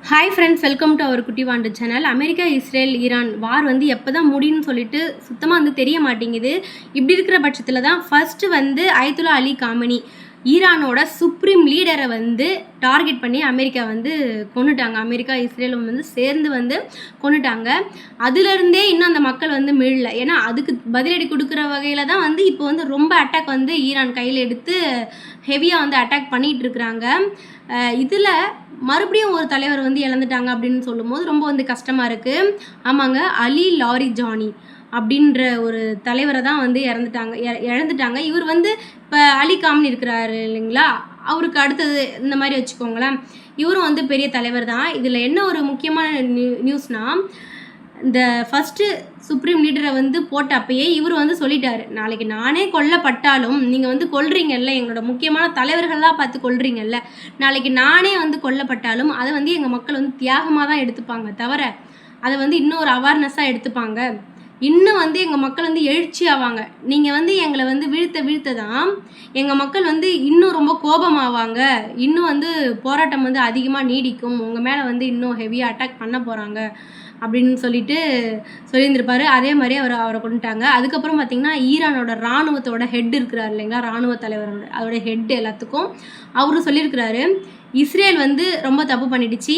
Hi friends, welcome to our Kutti Vandu channel. America, Israel, Iran war வந்து எப்போ தான் முடியும்னு சொல்லிட்டு சுத்தமாக வந்து தெரிய மாட்டேங்குது. இப்படி இருக்கிற பட்சத்தில் தான் ஃபஸ்ட்டு வந்து அயத்துல்லா அலி காமெனி ஈரானோட சுப்ரீம் லீடரை வந்து டார்கெட் பண்ணி அமெரிக்கா வந்து கொண்டுட்டாங்க. அமெரிக்கா இஸ்ரேலும் வந்து சேர்ந்து வந்து கொண்டுட்டாங்க. அதுலேருந்தே இன்னும் அந்த மக்கள் வந்து மீளல. ஏன்னா அதுக்கு பதிலடி கொடுக்குற வகையில் தான் வந்து இப்போ வந்து ரொம்ப அட்டாக் வந்து ஈரான் கையில் எடுத்து ஹெவியாக வந்து அட்டாக் பண்ணிகிட்டு இருக்கிறாங்க. இதில் மறுபடியும் ஒரு தலைவர் வந்து இழந்துட்டாங்க அப்படின்னு சொல்லும்போது ரொம்ப வந்து கஷ்டமாக இருக்குது. ஆமாங்க, அலி லாரிஜானி அப்படின்ற ஒரு தலைவரை தான் வந்து இழந்துட்டாங்க. இவர் வந்து இப்போ அலி காம்னி இருக்கிறாரு இல்லைங்களா, அவருக்கு அடுத்தது இந்த மாதிரி வச்சுக்கோங்களேன். இவரும் வந்து பெரிய தலைவர் தான். இதில் என்ன ஒரு முக்கியமான நியூஸ்னால், இந்த ஃபஸ்ட்டு சுப்ரீம் லீடரை வந்து போட்ட அப்பயே இவர் வந்து சொல்லிட்டாரு, நாளைக்கு நானே கொல்லப்பட்டாலும் நீங்கள் வந்து கொல்றீங்கல்ல, எங்களோட முக்கியமான தலைவர்கள்லாம் பார்த்து கொல்றீங்கல்ல, நாளைக்கு நானே வந்து கொல்லப்பட்டாலும் அதை வந்து எங்கள் மக்கள் வந்து தியாகமாக தான் எடுத்துப்பாங்க தவிர அதை வந்து இன்னும் ஒரு அவேர்னஸாக எடுத்துப்பாங்க. இன்னும் வந்து எங்கள் மக்கள் வந்து எழுச்சி ஆவாங்க. நீங்கள் வந்து எங்களை வந்து வீழ்த்த தான் எங்கள் மக்கள் வந்து இன்னும் ரொம்ப கோபமாவாங்க. இன்னும் வந்து போராட்டம் வந்து அதிகமாக நீடிக்கும். உங்கள் மேலே வந்து இன்னும் ஹெவியாக அட்டாக் பண்ண போகிறாங்க அப்படின்னு சொல்லியிருந்திருப்பாரு. அதே மாதிரி அவரை கொண்டுட்டாங்க. அதுக்கப்புறம் பார்த்திங்கன்னா, ஈரானோட இராணுவத்தோட ஹெட் இருக்கிறார் இல்லைங்களா, இராணுவ தலைவரோட அதோட ஹெட் எல்லாத்துக்கும் அவரும் சொல்லியிருக்கிறாரு, இஸ்ரேல் வந்து ரொம்ப தப்பு பண்ணிடுச்சு.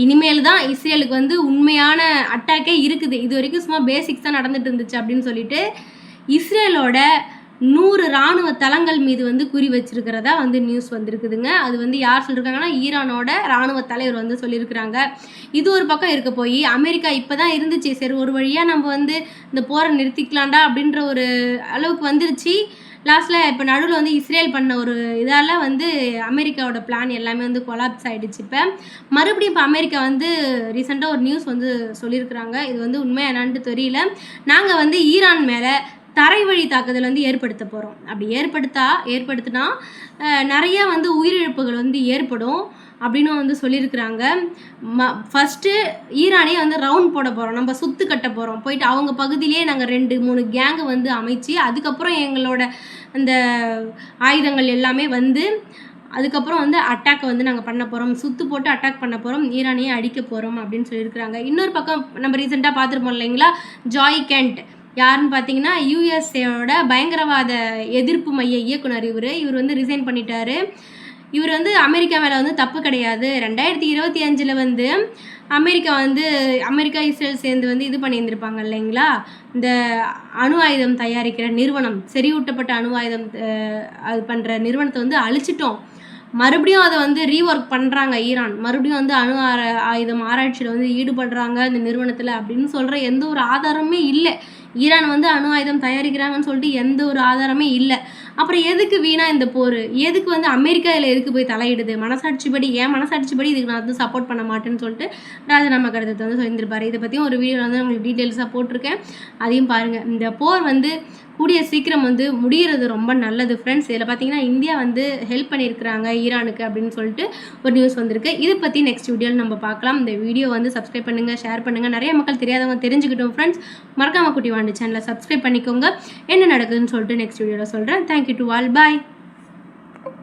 இனிமேல் தான் இஸ்ரேலுக்கு வந்து உண்மையான அட்டாக்கே இருக்குது. இது வரைக்கும் சும்மா பேசிக்ஸ் தான் நடந்துட்டு இருந்துச்சு அப்படின்னு சொல்லிட்டு இஸ்ரேலோட 100 இராணுவ தளங்கள் மீது வந்து குறி வச்சிருக்கிறதா வந்து நியூஸ் வந்திருக்குதுங்க. அது வந்து யார் சொல்லியிருக்காங்கன்னா, ஈரானோட இராணுவ தலைவர் வந்து சொல்லியிருக்கிறாங்க. இது ஒரு பக்கம் இருக்க போய் அமெரிக்கா இப்போ தான் இருந்துச்சு, சரி ஒரு வழியாக நம்ம வந்து இந்த போரை நிறுத்திக்கலாம்டா அப்படின்ற ஒரு அளவுக்கு வந்துருச்சு. லாஸ்ட்டில் இப்போ நடுவில் வந்து இஸ்ரேல் பண்ண ஒரு இதால் வந்து அமெரிக்காவோட பிளான் எல்லாமே வந்து கொலாப்ஸ் ஆகிடுச்சு. இப்போ மறுபடியும் இப்போ அமெரிக்கா வந்து ரீசெண்டாக ஒரு நியூஸ் வந்து சொல்லியிருக்கிறாங்க. இது வந்து உண்மையாக என்னான்ட்டு தெரியல. நாங்கள் வந்து ஈரான் மேலே தரை வழி தாக்குதல் வந்து ஏற்படுத்த போகிறோம். அப்படி ஏற்படுத்தினா நிறைய வந்து உயிரிழப்புகள் வந்து ஏற்படும் அப்படின்னு வந்து சொல்லியிருக்கிறாங்க. ஃபஸ்ட்டு ஈரானே வந்து ரவுண்ட் போட போகிறோம், நம்ம சுற்று கட்ட போகிறோம். போயிட்டு அவங்க பகுதியிலே நாங்கள் 2-3 கேங்கு வந்து அமைச்சு அதுக்கப்புறம் எங்களோட அந்த ஆயுதங்கள் எல்லாமே வந்து அதுக்கப்புறம் வந்து அட்டாக்கை வந்து நாங்கள் பண்ண போகிறோம், சுற்று போட்டு அட்டாக் பண்ண போகிறோம், ஈரானையே அடிக்க போகிறோம் அப்படின்னு சொல்லியிருக்கிறாங்க. இன்னொரு பக்கம் நம்ம ரீசெண்டாக பார்த்துருப்போம் இல்லைங்களா, ஜாய் கெண்ட் யாருன்னு பார்த்தீங்கன்னா யூஎஸ்ஏவோட பயங்கரவாத எதிர்ப்பு மைய இயக்குனர். இவர் வந்து ரிசைன் பண்ணிட்டாரு. இவர் வந்து அமெரிக்கா மேலே வந்து தப்பு கிடையாது. 2025 வந்து அமெரிக்கா இஸ்ரேல் சேர்ந்து வந்து இது பண்ணியிருந்திருப்பாங்க இல்லைங்களா, இந்த அணு ஆயுதம் தயாரிக்கிற நிறுவனம், செறிவூட்டப்பட்ட அணு ஆயுதம் அது பண்ணுற நிறுவனத்தை வந்து அழிச்சிட்டோம். மறுபடியும் அதை வந்து ரீஒர்க் பண்ணுறாங்க ஈரான். மறுபடியும் வந்து அணு ஆயுதம் ஆராய்ச்சியில் வந்து ஈடுபடுறாங்க இந்த நிறுவனத்தில் அப்படின்னு சொல்கிற எந்த ஒரு ஆதாரமே இல்லை. ஈரான் வந்து அணு ஆயுதம் தயாரிக்கிறாங்கன்னு சொல்லிட்டு எந்த ஒரு ஆதாரமே இல்லை. அப்புறம் எதுக்கு வீணாக இந்த போர்? எதுக்கு வந்து அமெரிக்கா இதில் எதுக்கு போய் தலையிடுது? மனசாட்சிப்படி இதுக்கு நான் வந்து சப்போர்ட் பண்ண மாட்டேன்னு சொல்லிட்டு ராஜினாமா கடிதத்தை வந்து சொல்லியிருப்பார். இதை பற்றியும் ஒரு வீடியோ வந்து உங்களுக்கு டீட்டெயில்ஸாக போட்டிருக்கேன், அதையும் பாருங்கள். இந்த போர் வந்து கூடிய சீக்கிரம் வந்து முடிகிறது ரொம்ப நல்லது ஃப்ரெண்ட்ஸ். இதில் பார்த்தீங்கன்னா இந்தியா வந்து ஹெல்ப் பண்ணியிருக்கிறாங்க ஈரானுக்கு அப்படின்னு சொல்லிட்டு ஒரு நியூஸ் வந்திருக்கு. இதை பற்றி நெக்ஸ்ட் வீடியோவில் நம்ம பார்க்கலாம். இந்த வீடியோ வந்து சப்ஸ்கிரைப் பண்ணுங்கள், ஷேர் பண்ணுங்கள், நிறைய மக்கள் தெரியாதவங்க தெரிஞ்சுக்கிட்டோம் ஃப்ரெண்ட்ஸ். மறக்காம குட்டி வாண்டு சேனலை சப்ஸ்கிரைப் பண்ணிக்கோங்க. என்ன நடக்குதுன்னு சொல்லிட்டு நெக்ஸ்ட் வீடியோவில் சொல்கிறேன். Thank you to all, bye.